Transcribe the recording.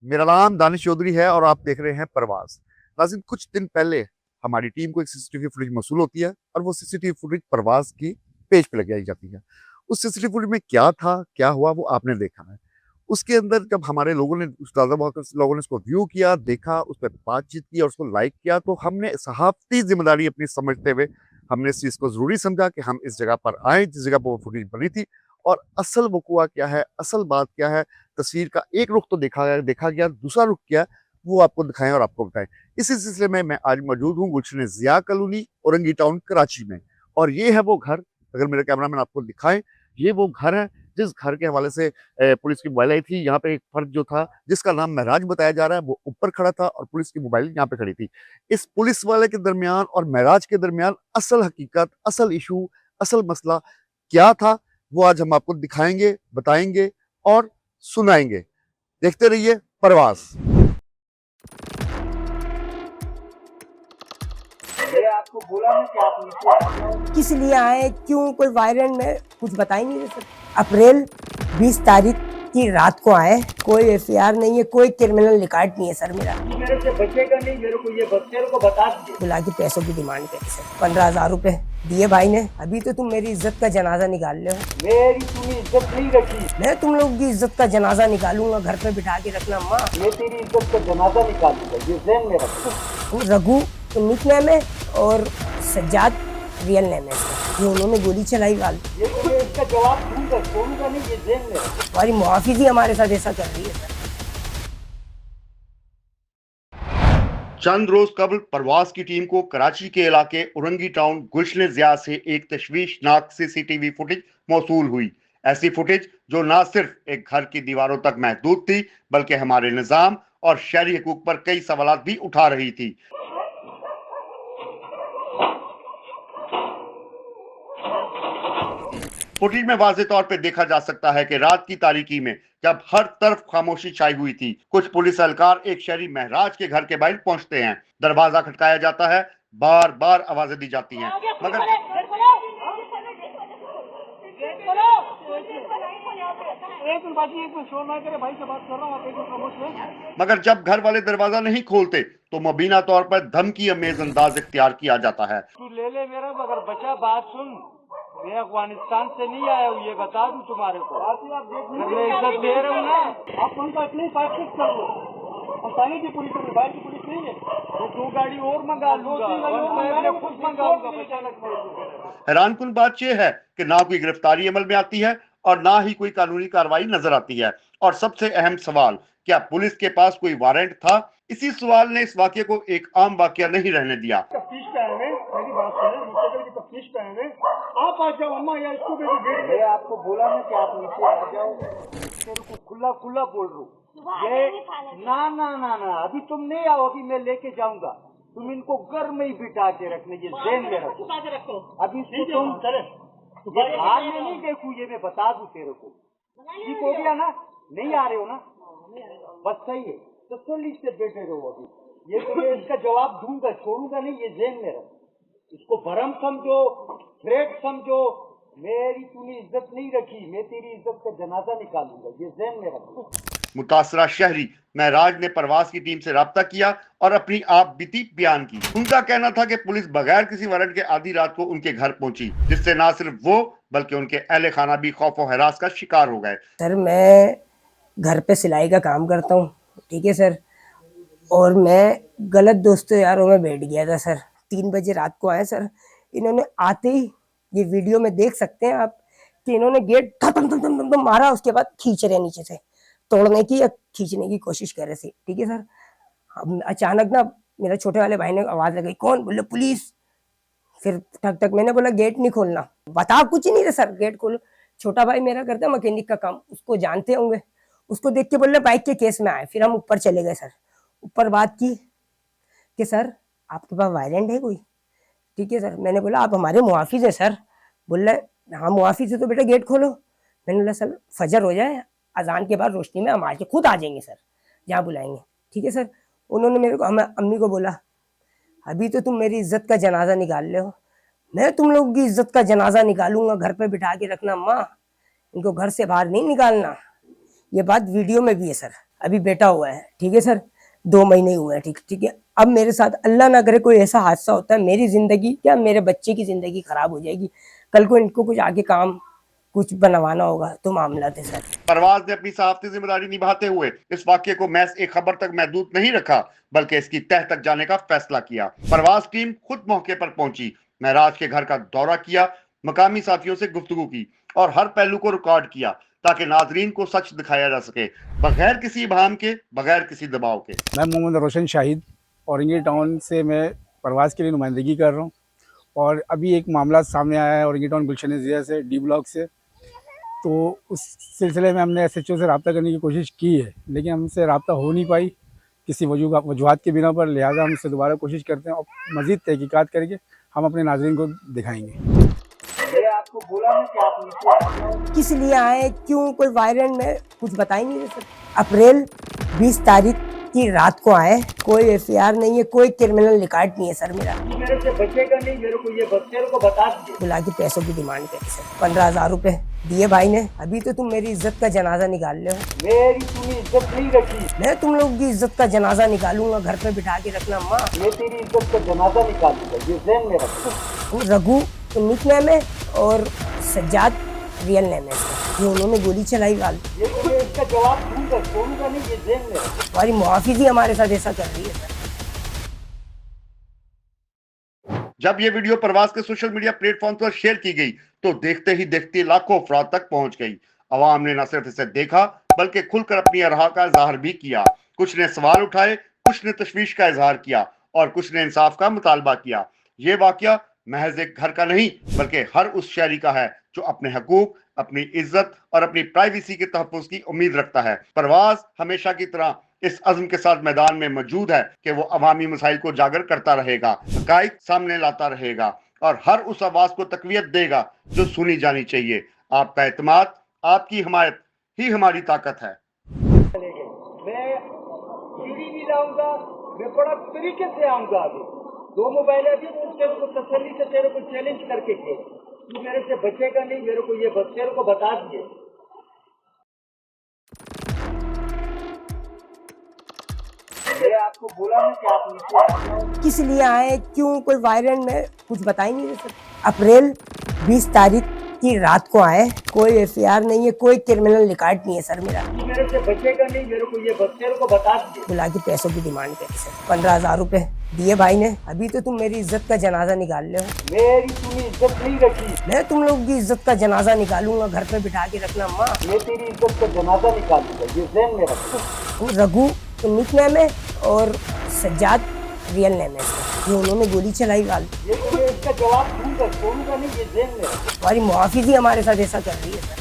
मेरा नाम दानिश चौधरी है और आप देख रहे हैं परवाज़। नाज़रीन, कुछ दिन पहले हमारी टीम को एक सीसीटीवी फुटेज मौसूल होती है और वो सीसीटीवी फुटेज परवाज़ की पेज पे लगाई जाती है। उस सीसीटीवी फुटेज में क्या था, क्या हुआ, वो आपने देखा है। उसके अंदर जब हमारे लोगों ने लोगों ने उसको व्यू किया, देखा, उस पे बातचीत की और उसको लाइक किया, तो हमने सहाफ़ती ज़िम्मेदारी अपनी समझते हुए हमने इस चीज़ को ज़रूरी समझा कि हम इस जगह पर आएँ, जिस जगह पर वो फुटेज बनी थी और असल वक़ूआ क्या है, असल बात क्या है, तस्वीर का एक रुख तो देखा गया, दूसरा रुख क्या है, वो आपको दिखाएँ और आपको बताएँ। इसी सिलसिले में मैं आज मौजूद हूँ गुलशन ज़िया कॉलोनी, औरंगी टाउन, कराची में। और ये है वो घर, अगर मेरे कैमरामैन आपको दिखाएँ, ये वो घर है जिस घर के हवाले से पुलिस की मोबाइल आई थी। यहाँ पे एक फर्द जो था, जिसका नाम महराज बताया जा रहा है, वो ऊपर खड़ा था और पुलिस की मोबाइल यहाँ पे खड़ी थी। इस पुलिस वाले के दरमियान और महराज के दरमियान असल हकीकत, असल इश्यू, असल मसला क्या था, वो आज हम आपको दिखाएँगे, बताएँगे और सुनाएंगे। देखते रहिए परवाज़। आपको बोला है कि आप नीचे आ जाओ। किस लिए आए, क्यों, कोई वायरल में कुछ बता ही नहीं रहे सर। अप्रैल 20 तारीख की रात को आए, कोई एफआईआर नहीं है, कोई क्रिमिनल रिकॉर्ड नहीं है सर मेरा। मेरे से बचेगा नहीं, मेरे को ये बच्चे को बता दीजिए। बुला के पैसों की डिमांड करी सर, 15,000 रुपए दिए भाई ने। अभी तो तुम मेरी इज्जत का जनाजा निकाल रहे हो। मेरी तुमने इज्जत नहीं रखी। मैं तुम लोग की इज्जत का जनाजा निकालूंगा, घर पे बिठा के रखना माँ। मैं तेरी इज्जत का जनाजा निकालूंगा, ये ज़हन में रखो। रघु तो निक नेम है और सज्जाद रियल नेम है इसका। ये उन्होंने गोली चलाई गाल। ये तुम्हें इसका जवाब दूंगा, छोड़ूंगा नहीं, ये ज़हन में रखो। हमारी मुआफिजी हमारे साथ ऐसा कर रही है सर। चंद रोज कबल परवाज़ की टीम को कराची के इलाके औरंगी टाउन गुलशन ज़िया से एक तशवीशनाक सीसीटीवी फुटेज मौसूल हुई। ऐसी फुटेज जो न सिर्फ एक घर की दीवारों तक महदूद थी, बल्कि हमारे निज़ाम और शहरी हकूक पर कई सवालात भी उठा रही थी। फुटेज में वाज़ेह तौर पर देखा जा सकता है कि रात की तारीकी में जब हर तरफ खामोशी छाई हुई थी, कुछ पुलिस एहलकार एक शहरी महराज के घर के बाहर पहुंचते हैं। दरवाजा खटकाया जाता है, बार बार आवाजें दी जाती हैं, मगर जब घर वाले दरवाजा नहीं खोलते तो मुबीना तौर पर धमकी अमेज अंदाज इख्तियार किया जाता है। तू ले ले मेरा, मगर बचा बात सुन, मैं अफगानिस्तान से नहीं आया हूँ, ये बता दूं तुम्हारे को। मैं इज्जत दे रहा हूँ ना, आप उनका अपनी बातचीत कर लो। पानी की पुलिस है, बाहर की पुलिस नहीं है। तो 2 गाड़ी और मंगा लूंगा, खुद मंगाऊंगा। हैरानकुन बात यह है कि ना कोई गिरफ्तारी अमल में आती है और ना ही कोई कानूनी कार्रवाई नजर आती है। और सबसे अहम सवाल, क्या पुलिस के पास कोई वारंट था? इसी सवाल ने इस वाकये को एक आम वाकया नहीं रहने दिया। तफ्तीश पे आए हैं, मेरी बात सुने, मुस्तकिल की तफ्तीश पे आए हैं। आप आ जाओ अम्मा, या इसको भी मैं आपको बोला ना कि आप नीचे आ जाओ। तेरे को खुला खुला बोल रहा हूँ, ये ना ना ना ना, अभी तुम नहीं आओ, अभी मैं लेके जाऊंगा। तुम इनको घर में ही बिठा के रखने, ये ज़हन में रखो। अभी तुम हाल में नहीं देखू, ये मैं बता दूं तेरे को। ठीक हो गया ना? नहीं आ रहे हो ना? बस सही है, तो तसल्ली से बैठे रहो। अभी ये तुम्हें इसका जवाब दूंगा, छोड़ूंगा नहीं, ये ज़हन में रखो। इसको भरम समझो, थ्रेट समझो। मेरी तूने इज्जत नहीं रखी, मैं तेरी इज्जत का जनाजा निकालूंगा, ये ज़हन में रखो। मुतासरा शहरी महराज ने परवाज़ की टीम से राब्ता किया और अपनी आप बीती बयान की। उनका कहना था कि पुलिस बगैर किसी वारंट के आधी रात को उनके घर पहुंची, जिससे ना सिर्फ वो बल्कि उनके अहले खाना भी खौफ और हरास का शिकार हो गए। सर मैं घर पे सिलाई का काम करता हूँ, ठीक है सर, और मैं गलत दोस्तों यारों में बैठ गया था सर। 3 बजे रात को आए सर। इन्होंने आते ही, ये वीडियो में देख सकते हैं आप, कि इन्होंने गेट धम धम धम धम मारा, उसके बाद खींच रहे नीचे से, तोड़ने की या खींचने की कोशिश कर रहे थे, ठीक है सर। हम अचानक ना मेरे छोटे वाले भाई ने आवाज लगाई, कौन? बोले पुलिस। फिर ठक ठक, मैंने बोला गेट नहीं खोलना, बता कुछ नहीं रहे सर, गेट खोलो। छोटा भाई मेरा करता है मैकेनिक का काम, उसको जानते होंगे, उसको देख के बोले बाइक के केस में आए। फिर हम ऊपर चले गए सर। ऊपर बात की कि सर आपके पास वारंट है कोई? ठीक है सर। मैंने बोला आप हमारे मुआफिज है सर। बोल रहे हाँ मुआफिज है, तो बेटा गेट खोलो। मैंने बोला सर फजर हो जाए, अजान के बाद रोशनी में हम आके खुद आ जाएंगे सर, जहाँ बुलाएंगे, ठीक है सर। उन्होंने मेरे को, हमें अम्मी को बोला, अभी तो तुम मेरी इज्जत का जनाजा निकाल रहे हो, मैं तुम लोगों की इज्जत का जनाजा निकालूंगा, घर पे बिठा के रखना माँ, इनको घर से बाहर नहीं निकालना। ये बात वीडियो में भी है सर। अभी बेटा हुआ है, ठीक है सर, 2 महीने हुए हैं, ठीक है। अब मेरे साथ अल्लाह ना करे कोई ऐसा हादसा होता है, मेरी जिंदगी क्या मेरे बच्चे की जिंदगी खराब हो जाएगी। कल को इनको कुछ आगे काम कुछ बनवाना होगा तो मामला थे सर। परवाज ने अपनी सहाफती जिम्मेदारी निभाते हुए इस वाक्य को महज एक खबर तक महदूद नहीं रखा, बल्कि इसकी तह तक जाने का फैसला किया। परवाज टीम खुद मौके पर पहुंची, महराज के घर का दौरा किया, मकामी साथियों से गुफ्तगू की और हर पहलू को रिकॉर्ड किया ताकि नाजरीन को सच दिखाया जा सके, बगैर किसी इबाहम के, बगैर किसी दबाव के। मैं मोहम्मद रोशन शाहिद औरंगी टाउन से मैं परवाज़ के लिए नुमाइंदगी कर रहा हूँ और अभी एक मामला सामने आया है औरंगी टाउन गुलशन ज़िया से, डी ब्लॉक से। तो उस सिलसिले में हमने SHO से रब्ता करने की कोशिश की है, लेकिन हमसे रब्ता हो नहीं पाई किसी वजूहात के बिना पर। लिहाजा हम उससे दोबारा कोशिश करते हैं और मज़ीद तहकीकात करके हम अपने नाज़रीन को दिखाएंगे। आपको बोला है कि आप नीचे आ जाओ। किस लिए आए, क्यों, कोई वायरल में कुछ बताएंगे सर। अप्रैल 20 तारीख की रात को आए, कोई FIR नहीं है, कोई क्रिमिनल रिकॉर्ड नहीं है सर मेरा। मेरे से बचेगा नहीं, मेरे को ये बच्चे को बता दीजिए। बुला के पैसों की डिमांड करी सर, 15,000 रुपए दिए भाई ने। अभी तो तुम मेरी इज्जत का जनाजा निकाल रहे हो। मेरी तुमने इज्जत नहीं रखी। मैं तुम लोग की इज्जत का जनाजा निकालूंगा, घर पे बिठा के रखना माँ। मैं तेरी इज्जत का जनाजा निकालूंगा, ये ज़हन में रखो। रघु निक नेम है और सज्जाद रियल नेम है इसका। ये उन्होंने गोली चलाई गाल। ये तुम्हें इसका जवाब दूंगा, छोड़ूंगा नहीं, ये ज़हन में रखो। हमारी मुआफिजी हमारे साथ ऐसा कर रही है सर। जब ये वीडियो परवाज के सोशल मीडिया प्लेटफॉर्म पर शेयर की गई तो देखते ही देखते लाखों अफराद तक पहुंच गई। अवाम ने न सिर्फ इसे देखा बल्कि खुलकर अपनी अराह का इजहार भी किया। कुछ ने सवाल उठाए, कुछ ने तशवीश का इजहार किया और कुछ ने इंसाफ का मुतालबा किया। ये वाकया महज एक घर का नहीं बल्कि हर उस शहरी का है जो अपने हकूक, अपनी इज्जत और अपनी प्राइवेसी के तहफ़्फ़ुज़ की उम्मीद रखता है। परवाज हमेशा की तरह इस अज़्म के साथ मैदान में मौजूद है कि वो अवामी मसाइल को जागर करता रहेगा, हक़ाइक़ सामने लाता रहेगा और हर उस आवाज़ को तक़वियत देगा जो सुनी जानी चाहिए। आपका एतमाद, आपकी हिमायत ही हमारी ताकत है। मैं सीढ़ी भी लाऊंगा, मैं बड़ा तरीके से आऊंगा। अभी 2 मोबाइल अभी तेरे को तसल्ली से तेरे को चैलेंज करके के तू मेरे से बचेगा नहीं, मेरे को ये बच्चे को बता दिए। मैंने आपको बोला है कि आप नीचे आ जाओ। किस लिए आए, क्यों, कोई वायरल में कुछ बताएंगे सर। अप्रैल 20 तारीख की रात को आए, कोई FIR नहीं है, कोई क्रिमिनल रिकॉर्ड नहीं है सर मेरा। मेरे से बचेगा नहीं, मेरे को ये बच्चे को बता दीजिए। बुला के पैसों की डिमांड करी सर, 15,000 रुपए दिए भाई ने। अभी तो तुम मेरी इज्जत का जनाजा निकाल रहे हो। मेरी तुमने इज्जत नहीं रखी। मैं तुम लोग की इज्जत का जनाजा निकालूंगा, घर पे बिठा के रखना माँ। मैं तेरी इज्जत का जनाजा निकालूंगा, ये ज़हन में रखो। रघु निक नेम है और सज्जाद रियल नेम है इसका। ये उन्होंने गोली चलाई गाल। ये तुम्हें इसका जवाब दूंगा, छोड़ूंगा नहीं, ये ज़हन में रखो। हमारी मुआफिजी हमारे साथ ऐसा कर रही है सर।